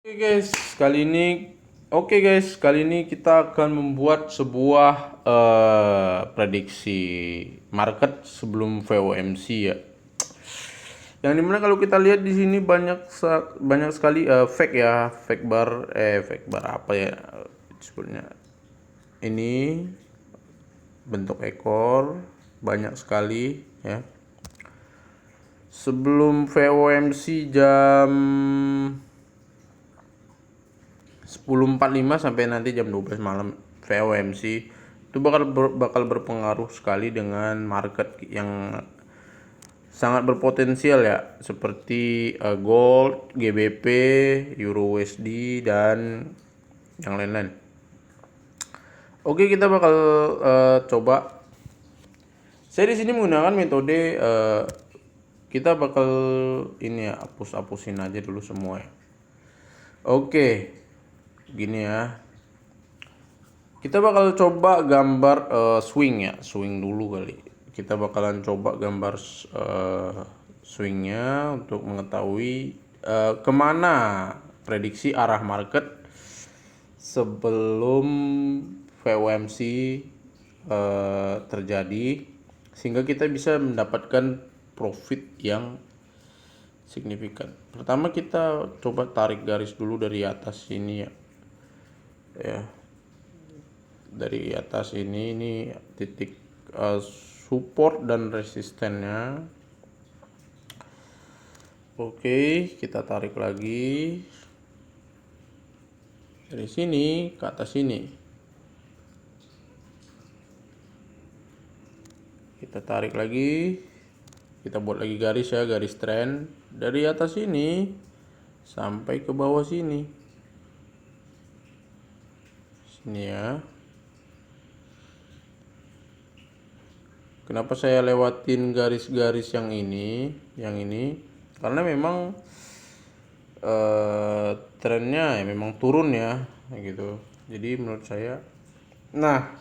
Oke guys, kali ini kita akan membuat sebuah prediksi market sebelum VOMC ya. Yang dimana kalau kita lihat di sini banyak sekali fake ya, fake bar apa ya sebetulnya. Ini bentuk ekor banyak sekali ya. Sebelum VOMC jam 10.45 sampai nanti jam 12 malam VOMC itu bakal berpengaruh sekali dengan market yang sangat berpotensial ya, seperti gold, GBP, Euro USD dan yang lain-lain. Oke, kita bakal coba. Saya di sini menggunakan metode kita bakal ini ya, hapus-hapusin aja dulu semua ya. Oke, gini ya. Kita bakal coba gambar swing ya, swing dulu kali. Kita bakalan coba gambar swingnya untuk mengetahui kemana prediksi arah market sebelum VOMC terjadi, sehingga kita bisa mendapatkan profit yang signifikan. Pertama kita coba tarik garis dulu dari atas sini ya. Dari atas ini titik support dan resistennya. Oke, kita tarik lagi dari sini ke atas sini. Kita tarik lagi, kita buat lagi garis ya, garis trend dari atas sini sampai ke bawah sini ya. Kenapa saya lewatin garis-garis yang ini? Karena memang trennya ya memang turun ya, gitu. Jadi menurut saya, nah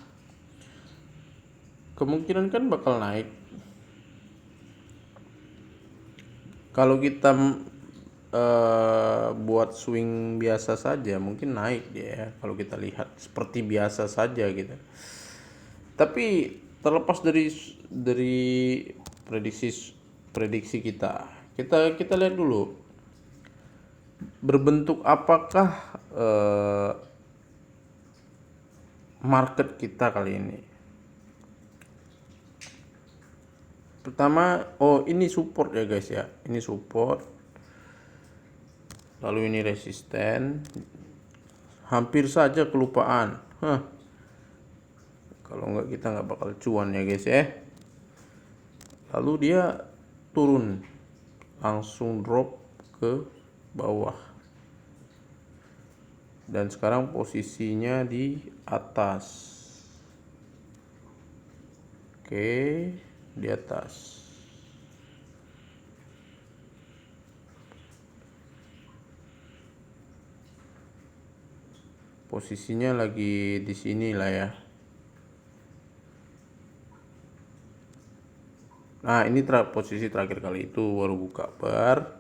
kemungkinan kan bakal naik. Kalau kita buat swing biasa saja mungkin naik dia ya, kalau kita lihat seperti biasa saja gitu. Tapi terlepas dari prediksi kita lihat dulu berbentuk apakah market kita kali ini. Pertama, ini support ya guys ya, ini support, lalu ini resisten, hampir saja kelupaan. Kalau nggak kita nggak bakal cuan ya guys ya. Lalu dia turun, langsung drop ke bawah, dan sekarang posisinya di atas. Oke, di atas. Posisinya lagi di sini lah ya. Nah, ini posisi terakhir kali itu baru buka bar.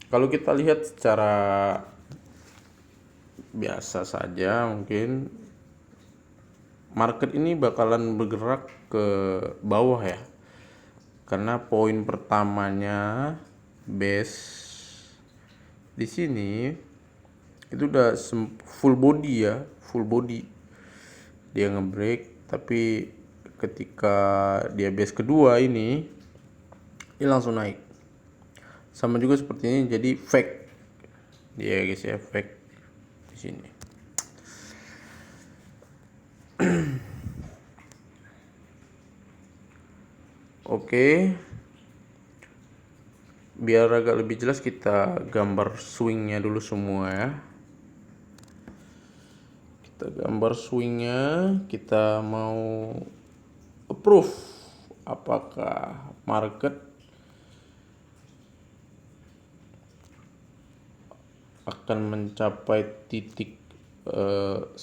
Kalau kita lihat secara biasa saja, mungkin market ini bakalan bergerak ke bawah ya, karena poin pertamanya base di sini itu udah full body dia ngebreak, tapi ketika dia base kedua ini dia langsung naik, sama juga seperti ini, jadi fake dia guys ya, fake di sini. Oke, biar agak lebih jelas kita gambar swingnya dulu semua ya. Kita gambar swingnya, kita mau approve apakah market akan mencapai titik 1900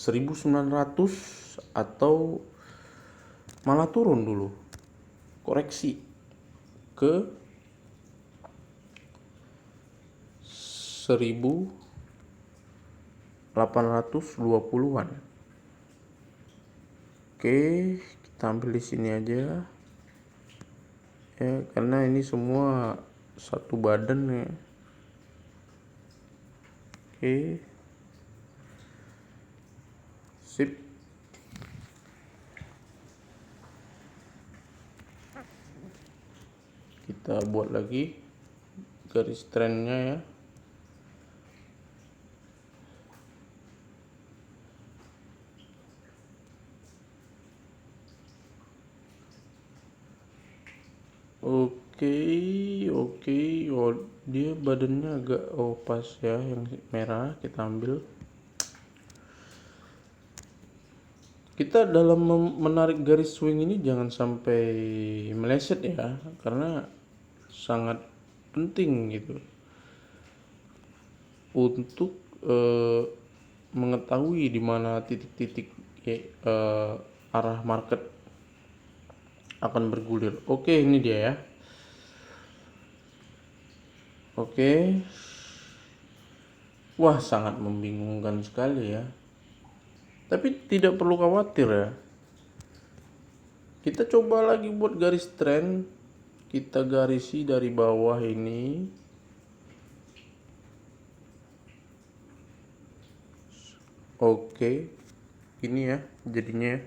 atau malah turun dulu, koreksi ke 1820-an. Oke, kita ambil di sini aja ya, karena ini semua satu badan ya. Oke, sip. Kita buat lagi garis trendnya ya. Oke, oh dia badannya agak pas ya, yang merah kita ambil. Kita dalam menarik garis swing ini jangan sampai meleset ya, karena sangat penting gitu untuk mengetahui di mana titik-titik arah market akan bergulir. Oke, ini dia ya. Oke. Wah, sangat membingungkan sekali ya. Tapi tidak perlu khawatir ya. Kita coba lagi buat garis trend. Kita garisi dari bawah ini. Oke. Ini ya jadinya ya.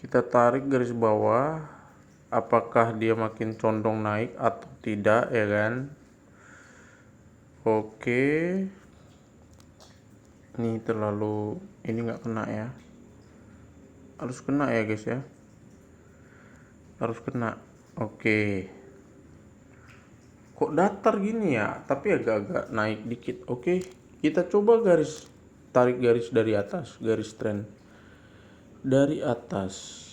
Kita tarik garis bawah, apakah dia makin condong naik atau tidak ya kan. Oke, ini terlalu, ini nggak kena ya, harus kena ya guys ya, harus kena. Oke, kok datar gini ya, tapi agak-agak naik dikit. Oke, kita coba tarik garis dari atas, garis trend dari atas.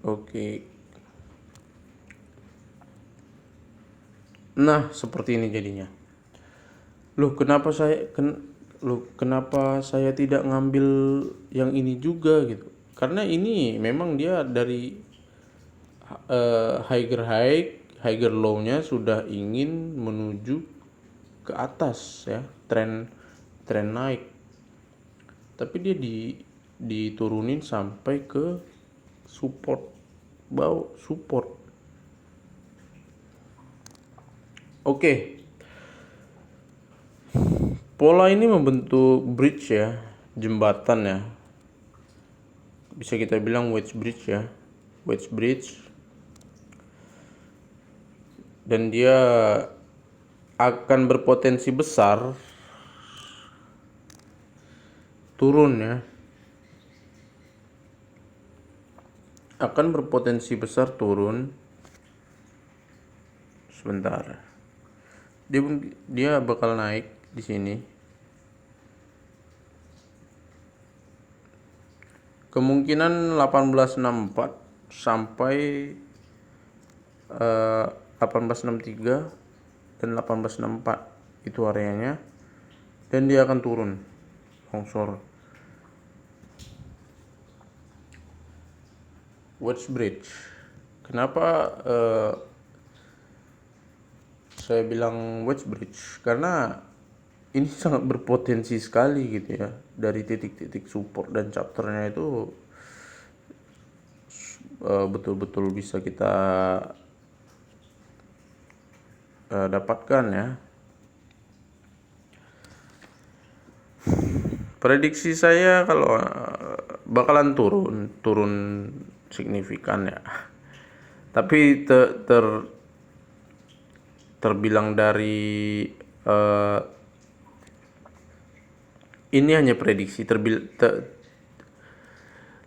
Oke, nah seperti ini jadinya. Kenapa saya tidak ngambil yang ini juga gitu, karena ini memang dia dari higher low-nya sudah ingin menuju ke atas ya, tren naik, tapi dia diturunin sampai ke support. Oke. Pola ini membentuk bridge ya, jembatan ya. Bisa kita bilang wedge bridge ya. Wedge bridge. Dan dia akan berpotensi besar turun ya. Akan berpotensi besar turun. Sebentar. Dia bakal naik di sini. Kemungkinan 1864 sampai 1863 dan 1864 itu areanya, dan dia akan turun longsor. Wedge bridge. Kenapa saya bilang wedge bridge? Karena ini sangat berpotensi sekali gitu ya, dari titik-titik support dan chapternya itu betul-betul bisa kita dapatkan ya. Prediksi saya kalau bakalan turun signifikan ya. Tapi terbilang dari ini hanya prediksi,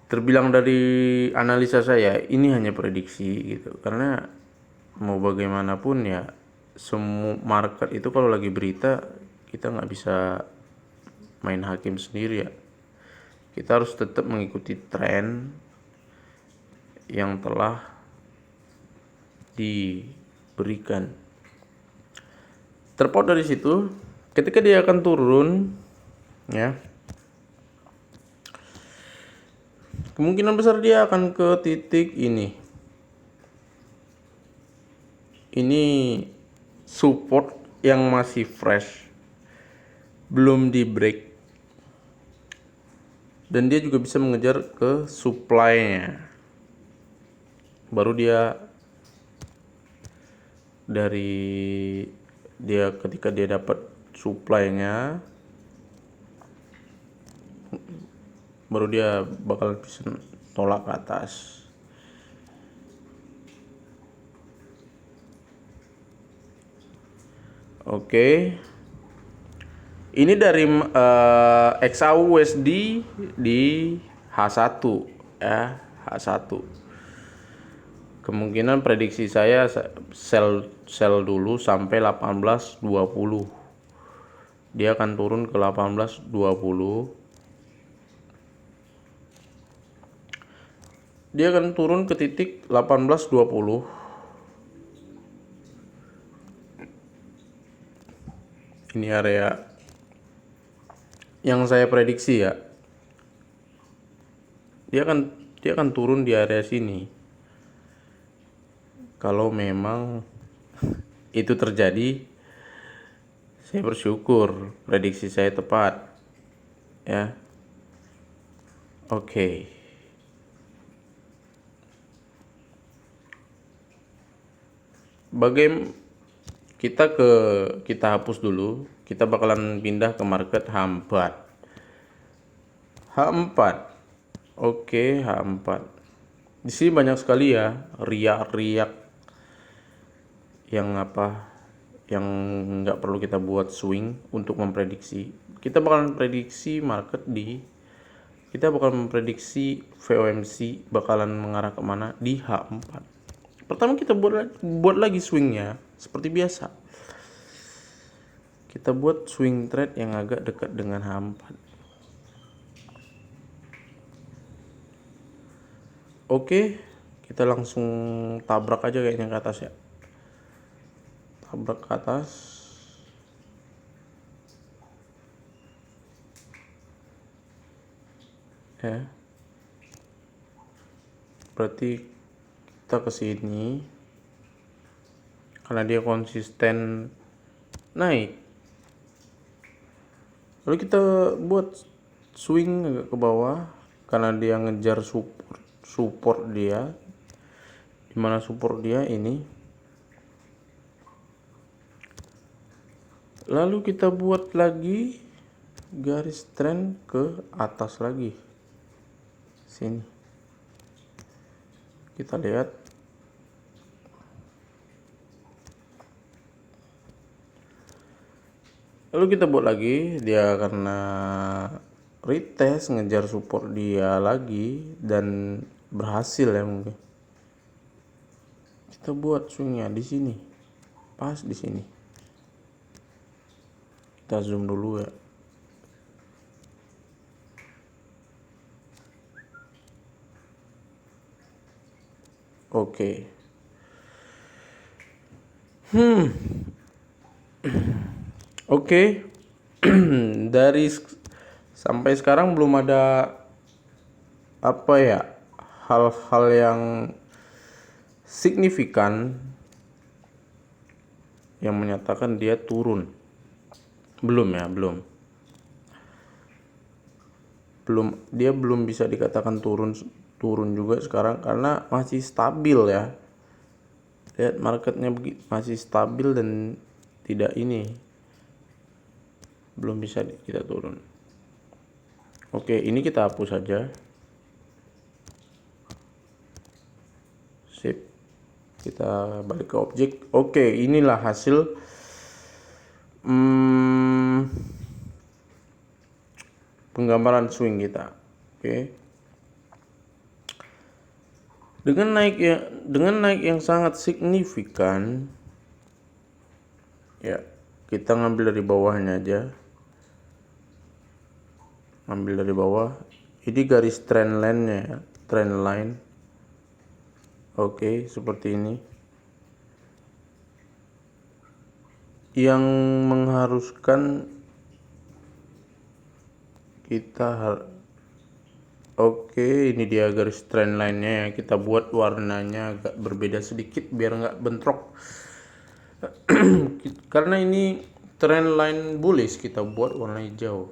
terbilang dari analisa saya ini hanya prediksi gitu, karena mau bagaimanapun ya, semua market itu kalau lagi berita kita nggak bisa main hakim sendiri ya. Kita harus tetap mengikuti tren yang telah diberikan. Terpaut dari situ, ketika dia akan turun ya, kemungkinan besar dia akan ke titik ini. Ini support yang masih fresh, belum di break, dan dia juga bisa mengejar ke supply-nya. Baru dia ketika dia dapat supply-nya, baru dia bakal bisa tolak ke atas. Oke. Ini dari XAUSD di H1 ya, H1. Kemungkinan prediksi saya sell dulu sampai 18.20. Dia akan turun ke 18.20. Dia akan turun ke titik 18.20. Ini area yang saya prediksi ya. Dia akan turun di area sini. Kalau memang itu terjadi, saya bersyukur prediksi saya tepat. Ya. Oke. Kita hapus dulu. Kita bakalan pindah ke market H4. H4. Oke, H4. Di sini banyak sekali ya riak-riak yang nggak perlu kita buat swing untuk memprediksi. Kita bakalan memprediksi VOMC bakalan mengarah kemana di H4. Pertama kita buat lagi swingnya seperti biasa. Kita buat swing trade yang agak dekat dengan H4. Oke, kita langsung tabrak aja kayaknya ke atas ya. Tabrak ke atas. Ya. Berarti kita ke sini karena dia konsisten naik. Lalu kita buat swing agak ke bawah karena dia ngejar support dia. Dimana support dia ini. Lalu kita buat lagi garis trend ke atas lagi. Sini. Kita lihat. Lalu kita buat lagi, dia karena retest ngejar support dia lagi dan berhasil ya mungkin. Kita buat swingnya di sini. Pas di sini. Kita zoom dulu ya. Oke. Oke. Dari sampai sekarang belum ada hal-hal yang signifikan yang menyatakan dia turun. Belum. Dia belum bisa dikatakan turun juga sekarang karena masih stabil ya. Lihat marketnya masih stabil dan tidak belum bisa kita turun. Oke, ini kita hapus saja. Sip. Kita balik ke objek. Oke, inilah hasil penggambaran swing kita. Oke. Dengan naik yang sangat signifikan, ya kita ngambil dari bawahnya aja. Ambil dari bawah. Ini garis trend line-nya ya, trend line. Oke, seperti ini. Yang mengharuskan kita Oke, ini dia garis trend line-nya ya. Kita buat warnanya agak berbeda sedikit biar nggak bentrok Karena ini trend line bullish, kita buat warna hijau.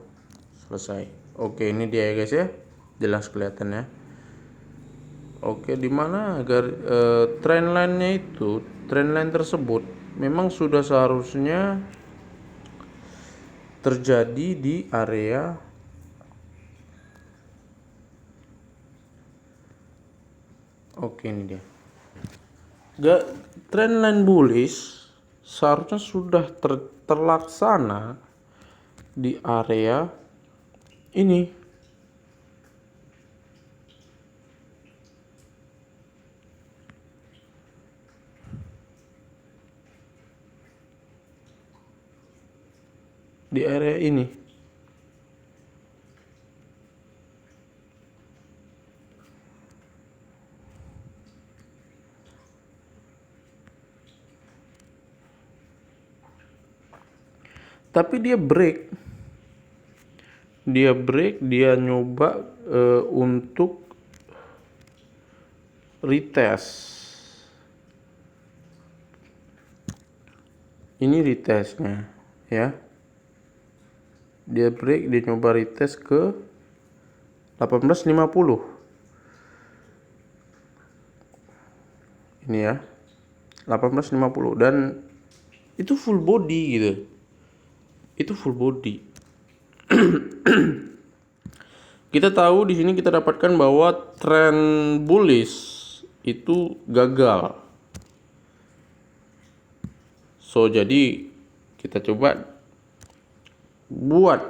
Selesai. Oke, ini dia ya guys ya, jelas kelihatan ya. Oke, di mana agar trend line-nya itu, trend line tersebut memang sudah seharusnya terjadi di area ini dia. Trend line bullish seharusnya sudah terlaksana di area ini. Di area ini. Tapi dia break. Dia nyoba untuk retest. Ini retestnya ya. Dia break, dia nyoba retest ke 1850. Ini ya. 1850 dan itu full body gitu. Itu full body. Kita tahu di sini kita dapatkan bahwa tren bullish itu gagal. So jadi kita coba buat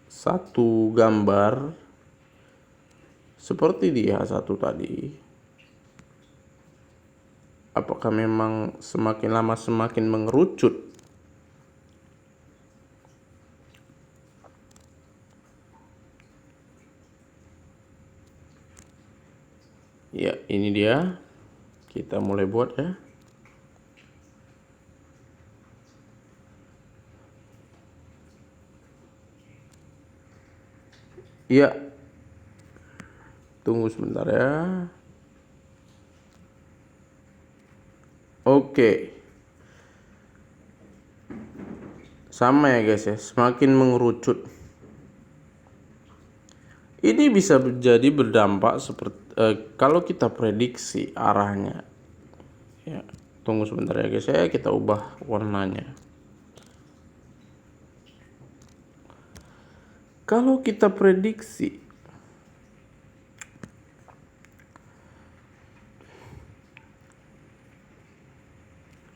satu gambar seperti di H1 tadi. Apakah memang semakin lama semakin mengerucut? Ya, ini dia. Kita mulai buat ya. Iya. Tunggu sebentar ya. Oke. Sama ya guys ya, semakin mengerucut. Ini bisa jadi berdampak seperti kalau kita prediksi arahnya. Ya, tunggu sebentar ya guys ya, kita ubah warnanya. Kalau kita prediksi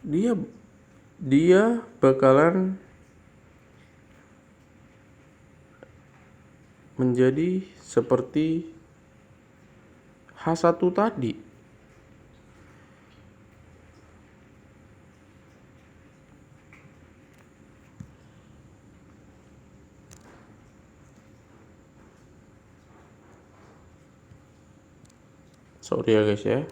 dia bakalan menjadi seperti H1 tadi. Sorry ya guys ya.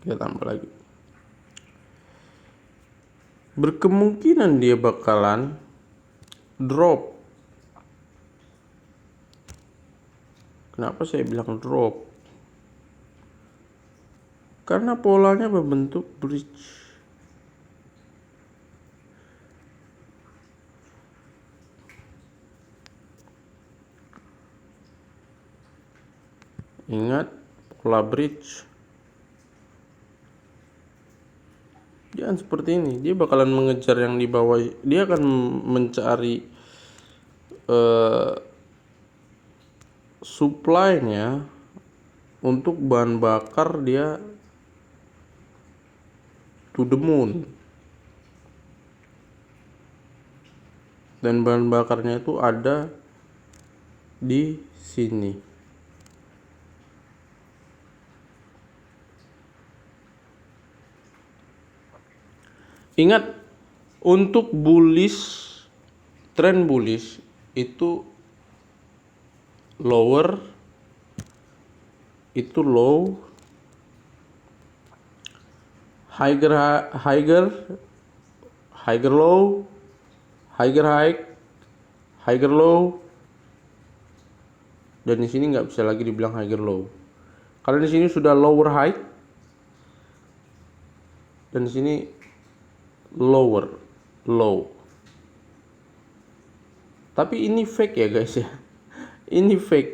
Kita tambah lagi. Berkemungkinan dia bakalan drop. Kenapa saya bilang drop? Karena polanya berbentuk bridge. Ingat pola bridge. Jangan seperti ini. Dia bakalan mengejar yang di bawah. Dia akan mencari supply-nya untuk bahan bakar dia to the moon. Dan bahan bakarnya itu ada di sini. Ingat, untuk bullish, trend bullish itu lower, itu low, higher low, higher high, higher low, dan di sini nggak bisa lagi dibilang higher low. Kalau di sini sudah lower height dan di sini low. Tapi ini fake ya guys ya. Ini fake.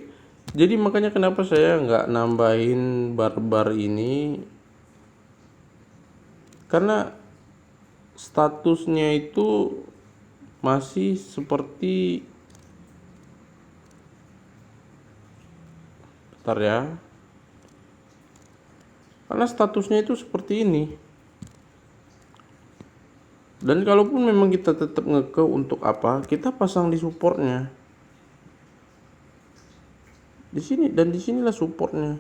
Jadi makanya kenapa saya nggak nambahin bar ini, karena statusnya itu masih seperti, bentar ya, karena statusnya itu seperti ini. Dan kalaupun memang kita tetap ngeke, untuk apa kita pasang di supportnya di sini, dan disinilah supportnya.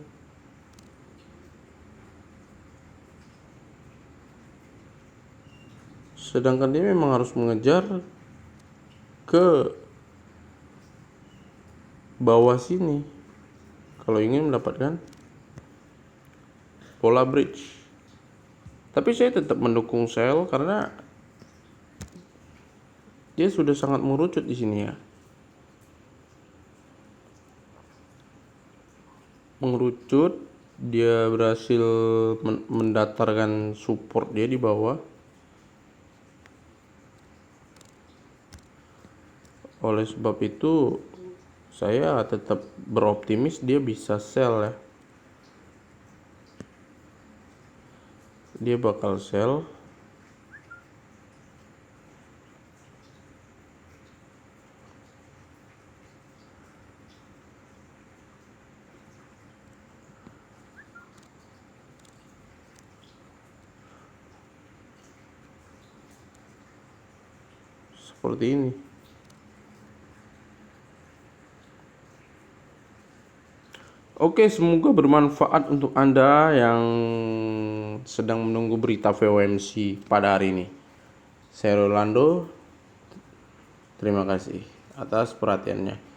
Sedangkan dia memang harus mengejar ke bawah sini kalau ingin mendapatkan pola bridge. Tapi saya tetap mendukung sell karena dia sudah sangat mengerucut di sini ya. Mengerucut, dia berhasil mendatarkan support dia di bawah. Oleh sebab itu saya tetap beroptimis dia bisa sell ya. Dia bakal sell. Seperti ini. Oke, semoga bermanfaat untuk Anda yang sedang menunggu berita FOMC pada hari ini. Saya Rolando, terima kasih atas perhatiannya.